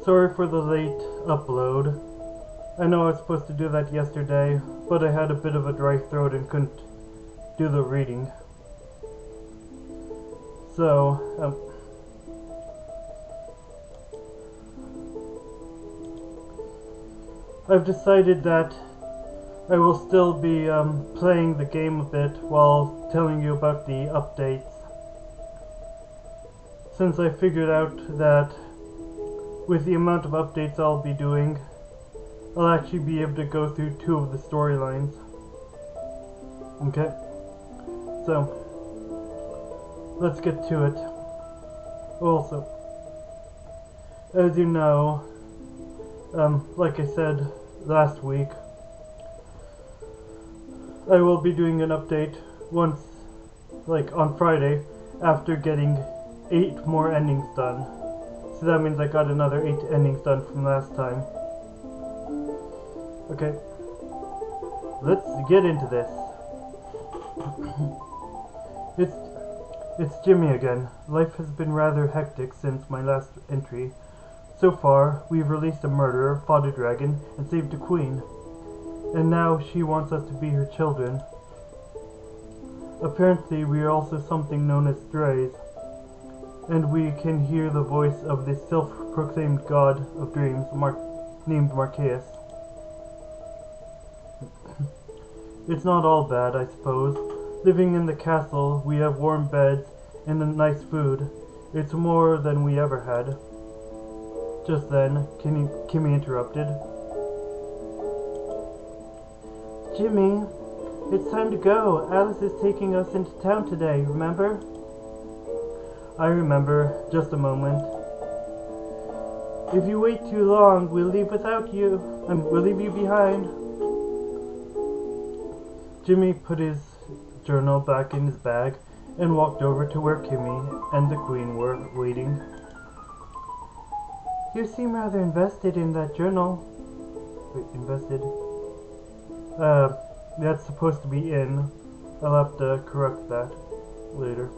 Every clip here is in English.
Sorry for the late upload. I know I was supposed to do that yesterday, but I had a bit of a dry throat and couldn't do the reading. So, I've decided that I will still be playing the game a bit while telling you about the updates, since I figured out that with the amount of updates I'll be doing, I'll actually be able to go through 2 of the storylines. Okay, so let's get to it. Also, as you know, like I said last week, I will be doing an update once, like on Friday, after getting 8 more endings done. So that means I got another 8 endings done from last time. Okay, let's get into this. It's Jimmy again. Life has been rather hectic since my last entry. So far, we've released a murderer, fought a dragon, and saved a queen. And now she wants us to be her children. Apparently, we are also something known as strays, and we can hear the voice of this self-proclaimed god of dreams, named Marqueus. It's not all bad, I suppose. Living in the castle, we have warm beds and nice food. It's more than we ever had. Just then, Kimmy interrupted. Jimmy, it's time to go. Alice is taking us into town today, remember? I remember. Just a moment. If you wait too long, we'll leave without you. We'll leave you behind. Jimmy put his journal back in his bag and walked over to where Kimmy and the Queen were waiting. You seem rather invested in that journal. Wait, invested? That's supposed to be in. I'll have to correct that later.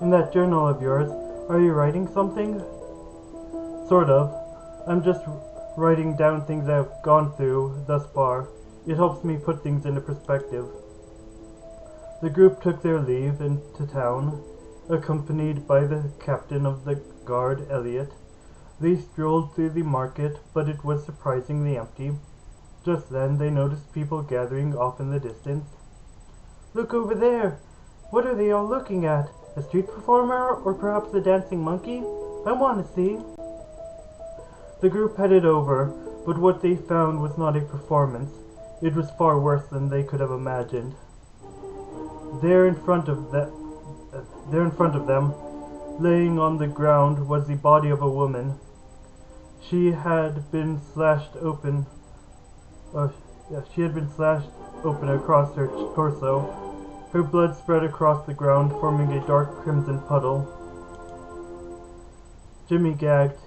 In that journal of yours, are you writing something? Sort of. I'm just writing down things I've gone through thus far. It helps me put things into perspective. The group took their leave into town, accompanied by the captain of the guard, Elliot. They strolled through the market, but it was surprisingly empty. Just then, they noticed people gathering off in the distance. Look over there! What are they all looking at? A street performer, or perhaps a dancing monkey? I want to see. The group headed over, but what they found was not a performance. It was far worse than they could have imagined. There in front of them, laying on the ground, was the body of a woman. She had been slashed open. She had been slashed open across her torso. Her blood spread across the ground, forming a dark crimson puddle. Jimmy gagged.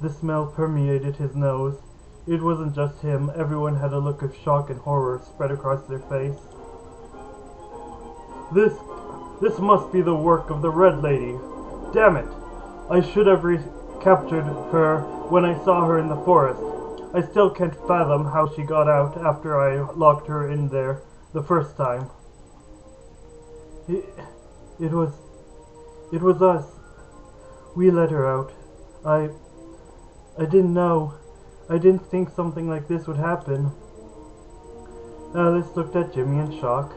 The smell permeated his nose. It wasn't just him. Everyone had a look of shock and horror spread across their face. This must be the work of the Red Lady. Damn it! I should have recaptured her when I saw her in the forest. I still can't fathom how she got out after I locked her in there the first time. It was us. We let her out. I didn't know. I didn't think something like this would happen. Alice looked at Jimmy in shock.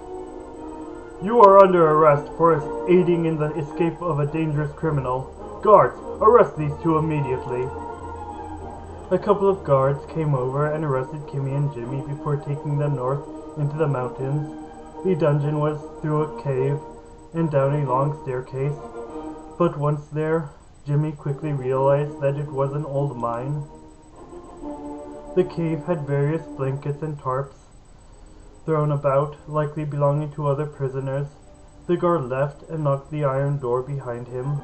You are under arrest for aiding in the escape of a dangerous criminal. Guards, arrest these 2 immediately. A couple of guards came over and arrested Kimmy and Jimmy before taking them north into the mountains. The dungeon was through a cave and down a long staircase, but once there, Jimmy quickly realized that it was an old mine. The cave had various blankets and tarps thrown about, likely belonging to other prisoners. The guard left and locked the iron door behind him,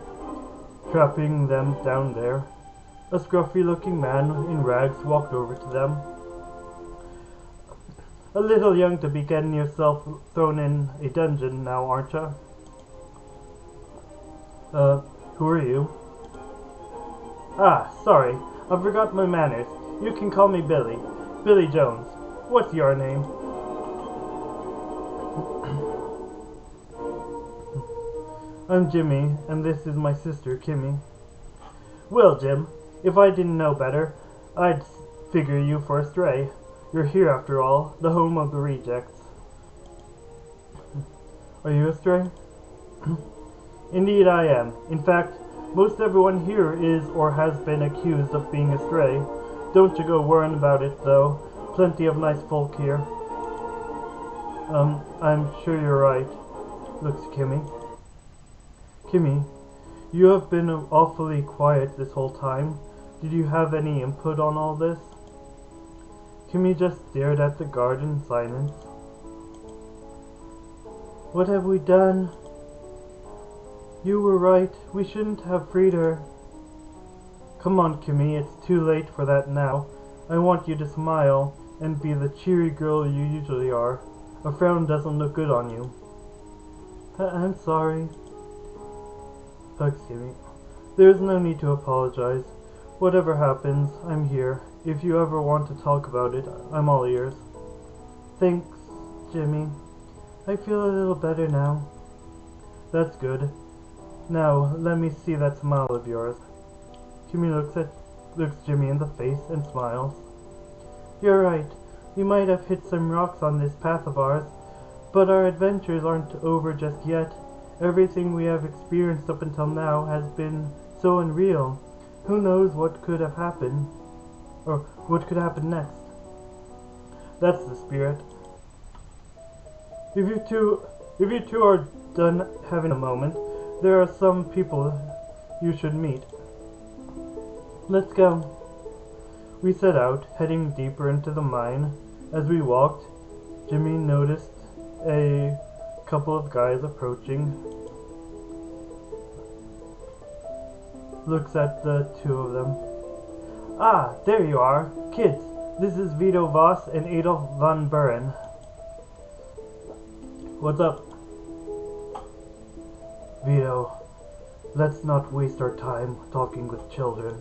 trapping them down there. A scruffy-looking man in rags walked over to them. A little young to be getting yourself thrown in a dungeon now, aren't ya? Who are you? Ah, sorry. I forgot my manners. You can call me Billy. Billy Jones. What's your name? I'm Jimmy, and this is my sister, Kimmy. Well, Jim, if I didn't know better, I'd figure you for a stray. You're here, after all, the home of the rejects. Are you a stray? Indeed I am. In fact, most everyone here is or has been accused of being a stray. Don't you go worrying about it, though. Plenty of nice folk here. I'm sure you're right, looks Kimmy. Kimmy, you have been awfully quiet this whole time. Did you have any input on all this? Kimmy just stared at the guard in silence. What have we done? You were right. We shouldn't have freed her. Come on, Kimmy. It's too late for that now. I want you to smile and be the cheery girl you usually are. A frown doesn't look good on you. I'm sorry. Hugs Kimmy. There's no need to apologize. Whatever happens, I'm here. If you ever want to talk about it, I'm all ears. Thanks, Jimmy. I feel a little better now. That's good. Now, let me see that smile of yours. Kimmy looks Jimmy in the face and smiles. You're right. We might have hit some rocks on this path of ours, but our adventures aren't over just yet. Everything we have experienced up until now has been so unreal. Who knows what could have happened, or what could happen next? That's the spirit. If you two are done having a moment, there are some people you should meet. Let's go. We set out, heading deeper into the mine. As we walked, Jimmy noticed a couple of guys approaching. Looks at the two of them. Ah, there you are. Kids, this is Vito Voss and Adolf von Buren. What's up? Vito, let's not waste our time talking with children.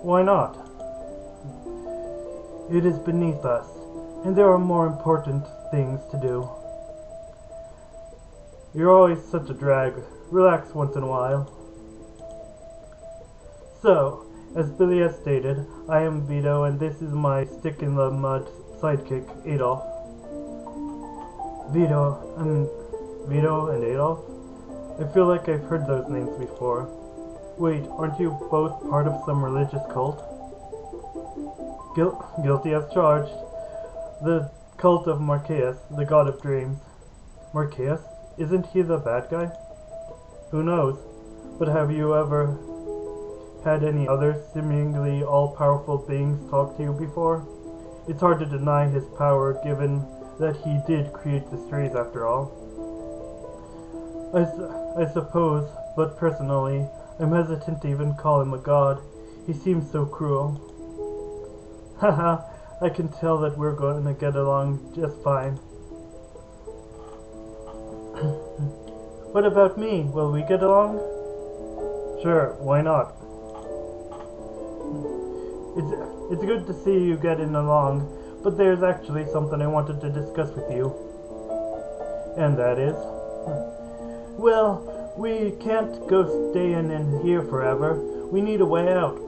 Why not? It is beneath us, and there are more important things to do. You're always such a drag. Relax once in a while. So, as Billy has stated, I am Vito, and this is my stick-in-the-mud sidekick, Adolf. Vito and Adolf? I feel like I've heard those names before. Wait, aren't you both part of some religious cult? Guilty as charged. The cult of Marqueus, the god of dreams. Marqueus? Isn't he the bad guy? Who knows? But have you ever had any other seemingly all-powerful beings talk to you before? It's hard to deny his power, given that he did create the strays after all. I suppose, but personally, I'm hesitant to even call him a god. He seems so cruel. Haha, I can tell that we're going to get along just fine. What about me? Will we get along? Sure, why not? It's good to see you getting along, but there's actually something I wanted to discuss with you. And that is? Well, we can't go staying in here forever. We need a way out.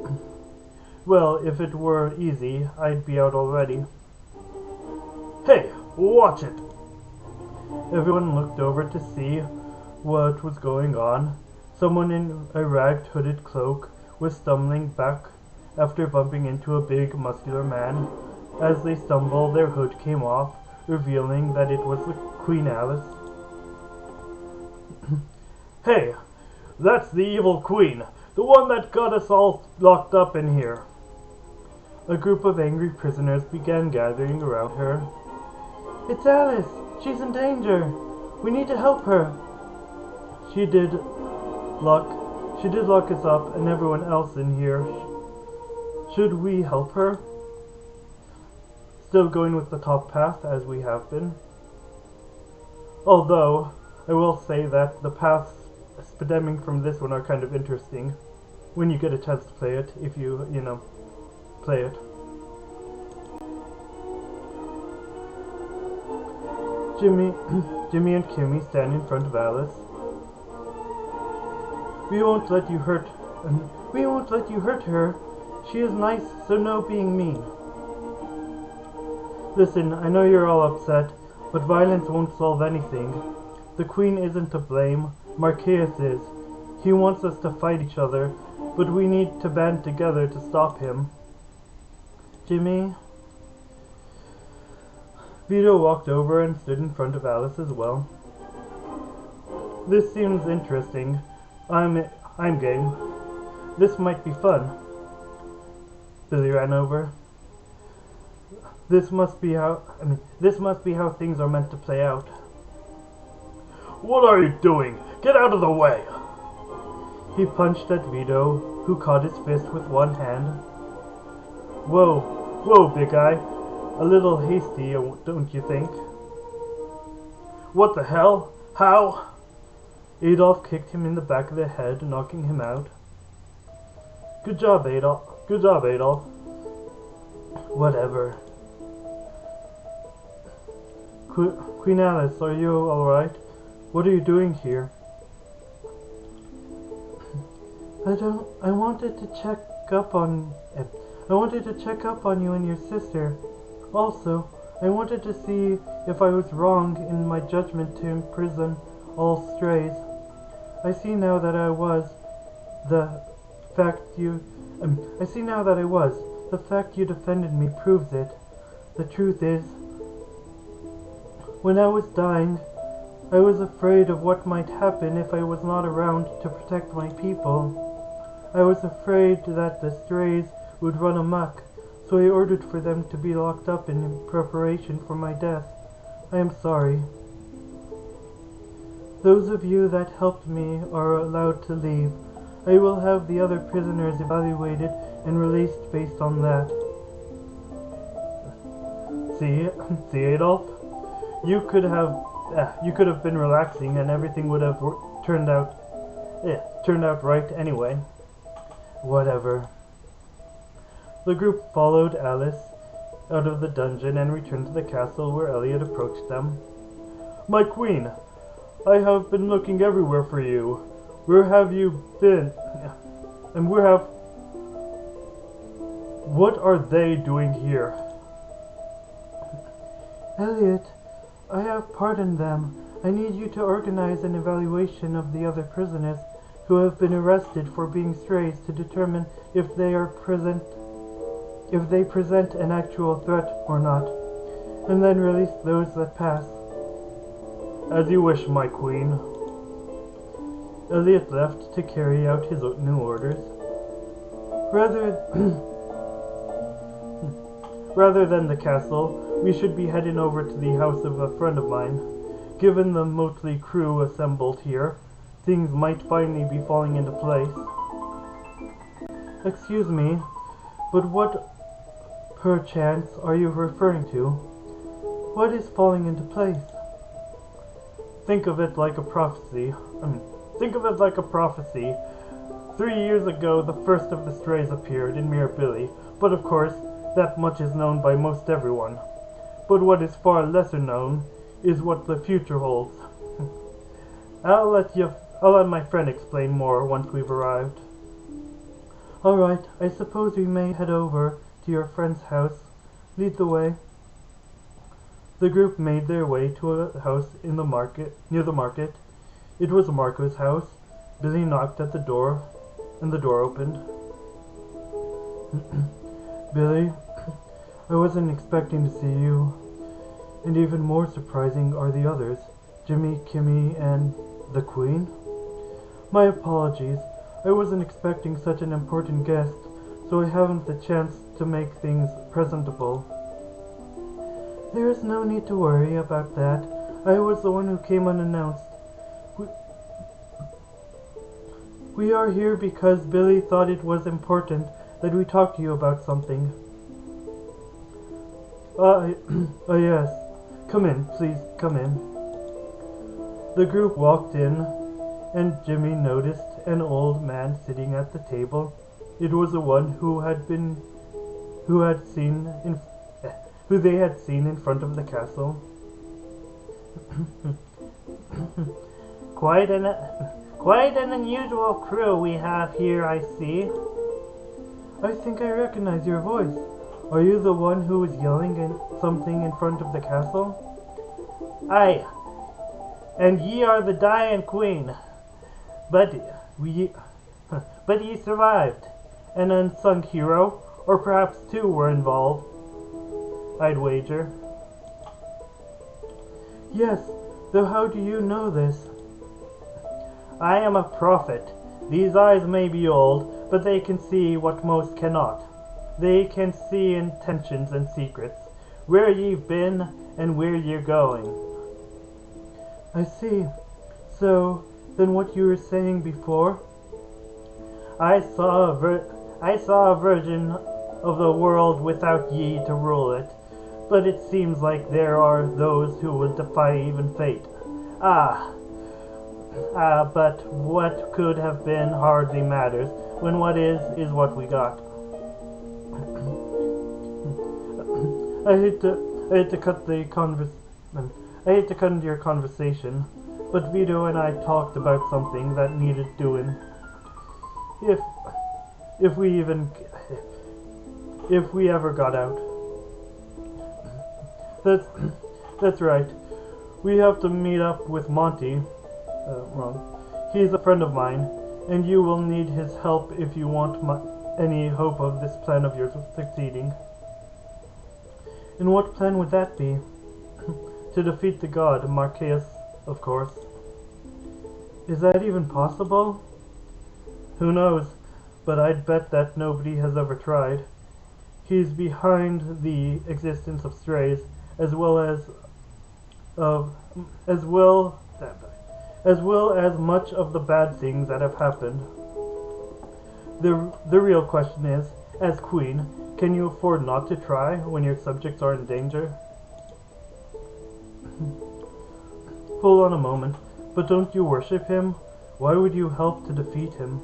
Well, if it were easy, I'd be out already. Hey, watch it! Everyone looked over to see what was going on. Someone in a ragged hooded cloak was stumbling back after bumping into a big, muscular man. As they stumbled, their hood came off, revealing that it was the Queen Alice. Hey, that's the evil queen, the one that got us all locked up in here. A group of angry prisoners began gathering around her. It's Alice! She's in danger! We need to help her! She did lock us up and everyone else in here. Should we help her? Still going with the top path as we have been. Although, I will say that the paths stemming from this one are kind of interesting. when you get a chance to play it, if you play it. Jimmy, Jimmy and Kimmy stand in front of Alice. We won't let you hurt her. She is nice, so no being mean. Listen, I know you're all upset, but violence won't solve anything. The Queen isn't to blame. Marquez is. He wants us to fight each other, but we need to band together to stop him. Jimmy? Vito walked over and stood in front of Alice as well. This seems interesting. I'm game. This might be fun. Billy ran over. This must be how things are meant to play out. What are you doing? Get out of the way! He punched at Vito, who caught his fist with one hand. Whoa, big guy. A little hasty, don't you think? What the hell? How? Adolf kicked him in the back of the head, knocking him out. Good job, Adolf. Whatever. Queen Alice, are you alright? What are you doing here? I wanted to check up on you and your sister. Also, I wanted to see if I was wrong in my judgment to imprison all strays. I see now that I was. The fact you defended me proves it. The truth is, when I was dying, I was afraid of what might happen if I was not around to protect my people. I was afraid that the strays would run amok, so I ordered for them to be locked up in preparation for my death. I am sorry. Those of you that helped me are allowed to leave. I will have the other prisoners evaluated and released based on that. See, Adolf? You could have been relaxing and everything would have turned out right anyway. Whatever. The group followed Alice out of the dungeon and returned to the castle where Elliot approached them. My queen, I have been looking everywhere for you. Where have you been? And what are they doing here? Elliot, I have pardoned them. I need you to organize an evaluation of the other prisoners who have been arrested for being strays to determine if they present an actual threat or not, and then release those that pass. As you wish, my queen. Elliot left to carry out his new orders. Rather than the castle, we should be heading over to the house of a friend of mine. Given the motley crew assembled here, things might finally be falling into place. Excuse me, but what perchance are you referring to? What is falling into place? Think of it like a prophecy. 3 years ago, the first of the strays appeared in Mirabilia, but of course, that much is known by most everyone. But what is far lesser known is what the future holds. I'll let my friend explain more once we've arrived. Alright, I suppose we may head over to your friend's house. Lead the way. The group made their way to a house near the market. It was Marco's house. Billy knocked at the door, and the door opened. Billy, I wasn't expecting to see you. And even more surprising are the others, Jimmy, Kimmy, and the Queen. My apologies. I wasn't expecting such an important guest, so I haven't the chance to make things presentable. There is no need to worry about that. I was the one who came unannounced. We are here because Billy thought it was important that we talk to you about something. Yes. Come in, please, come in. The group walked in, and Jimmy noticed an old man sitting at the table. It was the one who had seen in, who they had seen in front of the castle. Quite an unusual crew we have here, I see. I think I recognize your voice. Are you the one who was yelling something in front of the castle? Aye, and ye are the Dian Queen. But ye survived. An unsung hero, or perhaps two were involved, I'd wager. Yes, though how do you know this? I am a prophet. These eyes may be old, but they can see what most cannot. They can see intentions and secrets, where ye've been and where ye're going. I see. So, then what you were saying before? I saw a version of the world without ye to rule it, but it seems like there are those who will defy even fate. But what could have been hardly matters, when what is what we got. I hate to cut into your conversation, but Vito and I talked about something that needed doing. If we ever got out. That's right. We have to meet up with Monty. He's a friend of mine, and you will need his help if you want any hope of this plan of yours succeeding. And what plan would that be? To defeat the god, Marqueus, of course. Is that even possible? Who knows, but I'd bet that nobody has ever tried. He's behind the existence of strays, as well as much of the bad things that have happened. The real question is, as queen, can you afford not to try when your subjects are in danger? Hold on a moment, but don't you worship him? Why would you help to defeat him?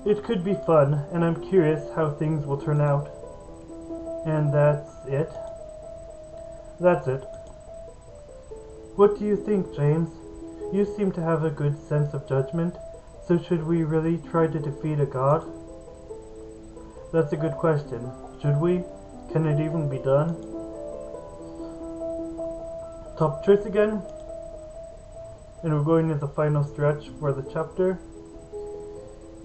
It could be fun, and I'm curious how things will turn out. And that's it? That's it. What do you think, James? You seem to have a good sense of judgment, so should we really try to defeat a god? That's a good question. Should we? Can it even be done? Top choice again? And we're going to the final stretch for the chapter.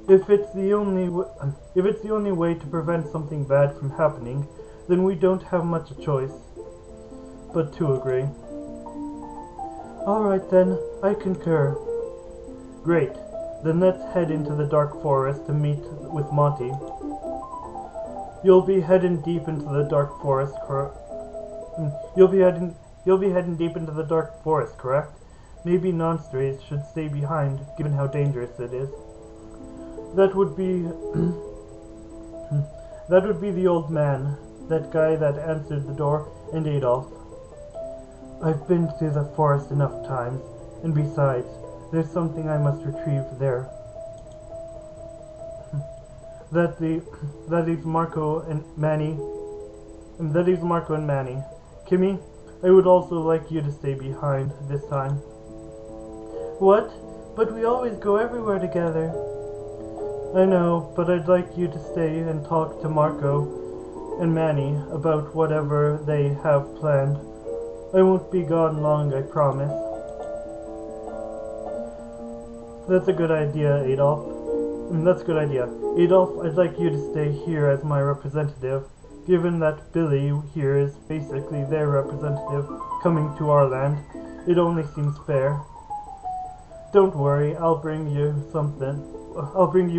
If it's the only way to prevent something bad from happening, then we don't have much a choice but to agree. Alright then, I concur. Great, then let's head into the dark forest to meet with Monty. You'll be heading deep into the dark forest, You'll be heading deep into the dark forest, correct? Maybe non-strays should stay behind, given how dangerous it is. That would be the old man, that guy that answered the door, and Adolf. I've been to the forest enough times, and besides, there's something I must retrieve there. That leaves Marco and Manny. Kimmy, I would also like you to stay behind this time. What? But we always go everywhere together. I know, but I'd like you to stay and talk to Marco and Manny about whatever they have planned. I won't be gone long, I promise. That's a good idea, Adolf. That's a good idea. Adolf, I'd like you to stay here as my representative, given that Billy here is basically their representative coming to our land. It only seems fair. Don't worry, I'll bring you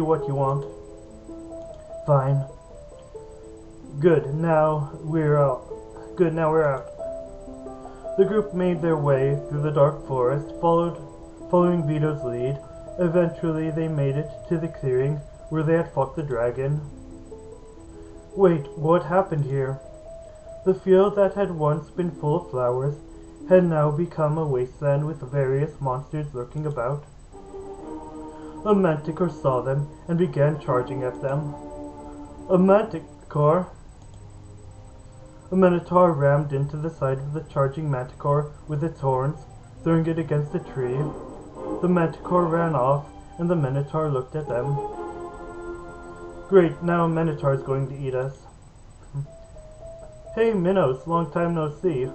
what you want. Fine. Good, now we're out. The group made their way through the dark forest, following Vito's lead. Eventually they made it to the clearing where they had fought the dragon. Wait, what happened here? The field that had once been full of flowers had now become a wasteland with various monsters lurking about. A manticore saw them and began charging at them. A manticore? A minotaur rammed into the side of the charging manticore with its horns, throwing it against a tree. The manticore ran off, and the minotaur looked at them. Great, now a minotaur is going to eat us. Hey Minos, long time no see.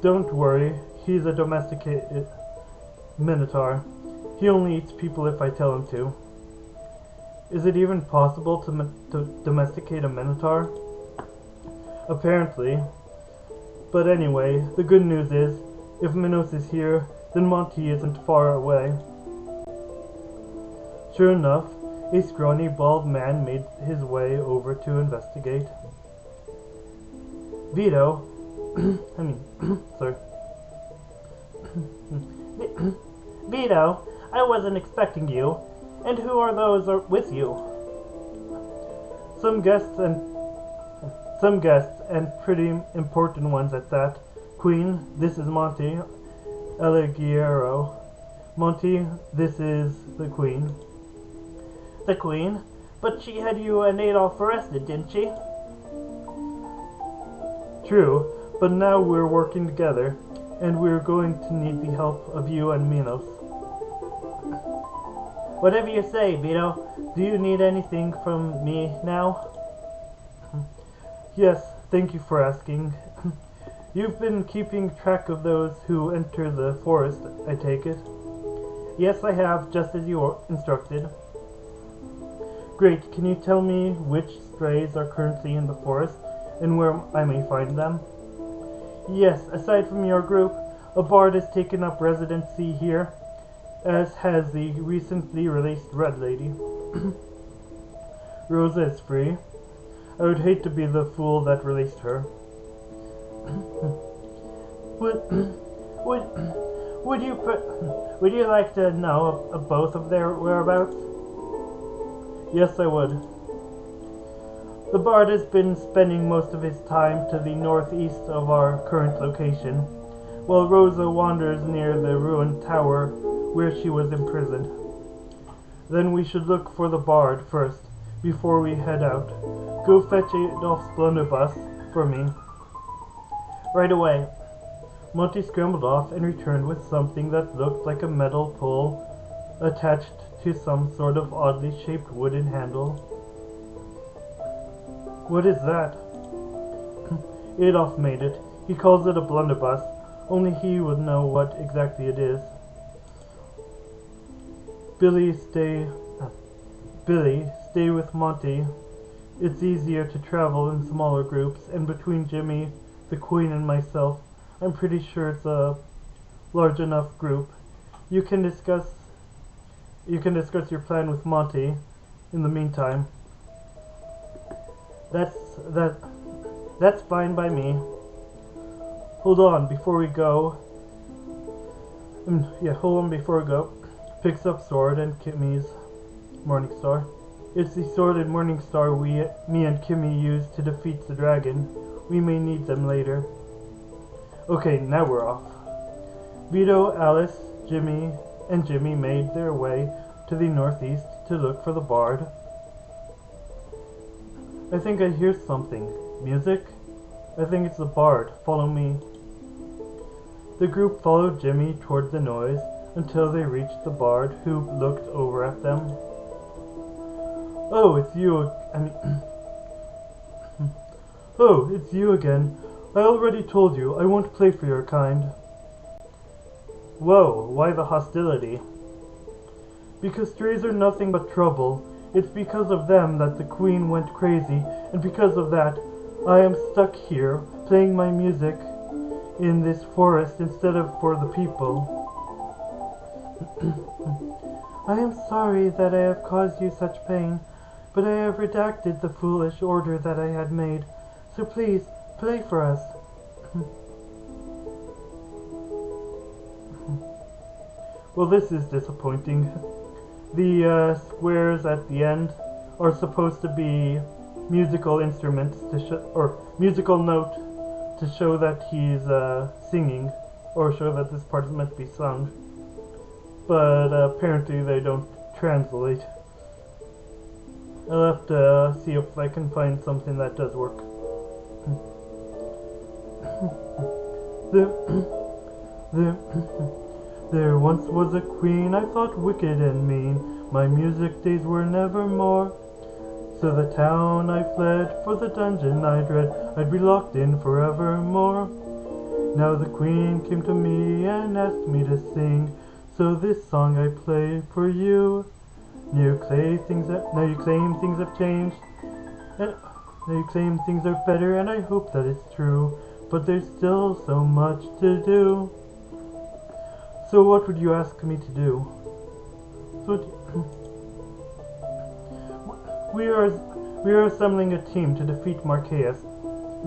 Don't worry, he's a domesticated minotaur. He only eats people if I tell him to. Is it even possible to domesticate a minotaur? Apparently. But anyway, the good news is, if Minos is here, then Monty isn't far away. Sure enough, a scrawny, bald man made his way over to investigate. Vito, sorry. Vito, I wasn't expecting you. And who are those with you? Some guests and pretty important ones at that. Queen, this is Monty Alighiero. Monty, this is the Queen. The Queen? But she had you and Adolf arrested, didn't she? True, but now we're working together, and we're going to need the help of you and Minos. Whatever you say, Vito. Do you need anything from me now? Yes, thank you for asking. You've been keeping track of those who enter the forest, I take it? Yes, I have, just as you instructed. Great, can you tell me which strays are currently in the forest, and where I may find them? Yes, aside from your group, a bard has taken up residency here, as has the recently released Red Lady. Rosa is free. I would hate to be the fool that released her. Would you like to know of both of their whereabouts? Yes, I would. The bard has been spending most of his time to the northeast of our current location, while Rosa wanders near the ruined tower where she was imprisoned. Then we should look for the bard first, before we head out. Go fetch Adolph's blunderbuss for me. Right away. Monty scrambled off and returned with something that looked like a metal pole attached to some sort of oddly shaped wooden handle. What is that? Adolph made it. He calls it a blunderbuss. Only he would know what exactly it is. Billy, stay with Monty. It's easier to travel in smaller groups, and between Jimmy, the Queen, and myself, I'm pretty sure it's a large enough group. You can discuss your plan with Monty in the meantime. That's fine by me. Hold on before we go. Picks up sword and Kimmy's Morningstar. It's the sword and Morningstar me and Kimmy used to defeat the dragon. We may need them later. Okay, now we're off. Vito, Alice, Jimmy made their way to the northeast to look for the bard. I think I hear something. Music? I think it's the bard. Follow me. The group followed Jimmy toward the noise until they reached the bard, who looked over at them. Oh, it's you. Oh, it's you again. I already told you, I won't play for your kind. Whoa, why the hostility? Because strays are nothing but trouble. It's because of them that the Queen went crazy, and because of that, I am stuck here, playing my music in this forest instead of for the people. I am sorry that I have caused you such pain, but I have redacted the foolish order that I had made, so please, play for us. Well, this is disappointing. The squares at the end are supposed to be musical instruments or musical note to show that he's singing, or show that this part is meant to be sung. But apparently they don't translate. I'll have to see if I can find something that does work. There once was a queen I thought wicked and mean. My music days were never more. So the town I fled, for the dungeon I dread. I'd be locked in forevermore. Now the queen came to me and asked me to sing. So this song I play for you. Now you claim things have changed. Now you claim things are better, and I hope that it's true. But there's still so much to do. So what would you ask me to do? We are assembling a team to defeat Marqueus,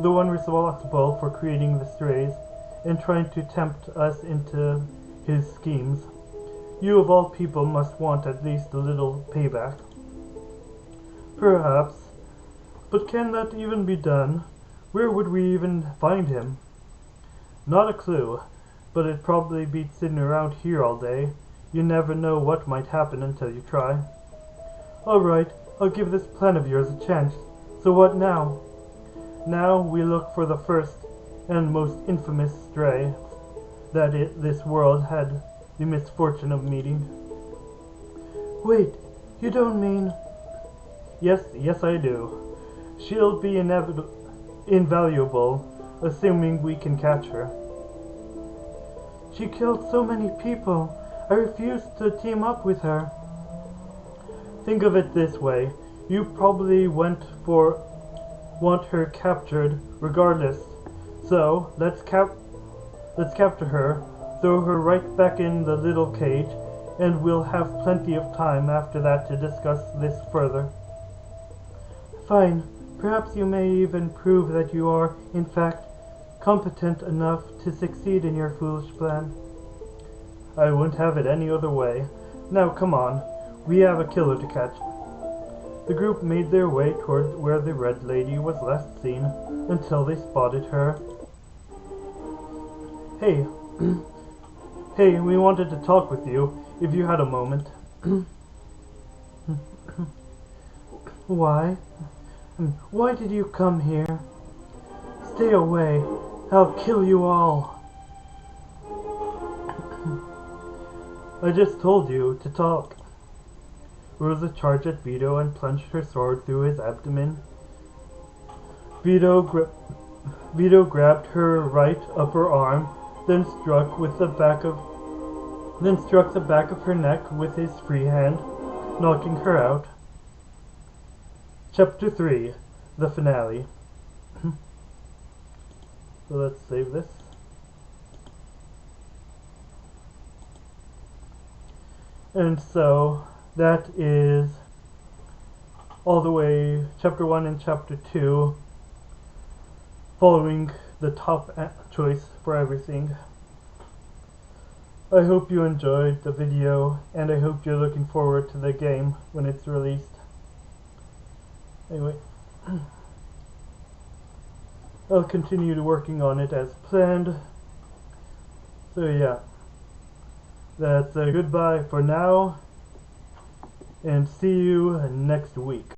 the one responsible for creating the strays, and trying to tempt us into his schemes. You of all people must want at least a little payback. Perhaps. But can that even be done? Where would we even find him? Not a clue, but it'd probably be sitting around here all day. You never know what might happen until you try. Alright, I'll give this plan of yours a chance. So what now? Now we look for the first and most infamous stray that this world had the misfortune of meeting. Wait, you don't mean... Yes I do. She'll be invaluable, assuming we can catch her. She killed so many people. I refuse to team up with her. Think of it this way. You probably want her captured regardless. So, let's capture her, throw her right back in the little cage, and we'll have plenty of time after that to discuss this further. Fine. Perhaps you may even prove that you are, in fact, competent enough to succeed in your foolish plan. I wouldn't have it any other way. Now come on, we have a killer to catch. The group made their way toward where the Red Lady was last seen, until they spotted her. Hey, hey, we wanted to talk with you, if you had a moment. Why? Why did you come here? Stay away. I'll kill you all. I just told you to talk. Rosa charged at Vito and plunged her sword through his abdomen. Vito grabbed her right upper arm, then struck the back of her neck with his free hand, knocking her out. Chapter 3, the finale. So let's save this. And so that is all the way chapter 1 and chapter 2, following the top choice for everything. I hope you enjoyed the video, and I hope you're looking forward to the game when it's released. Anyway, I'll continue working on it as planned. So yeah, that's a goodbye for now, and see you next week.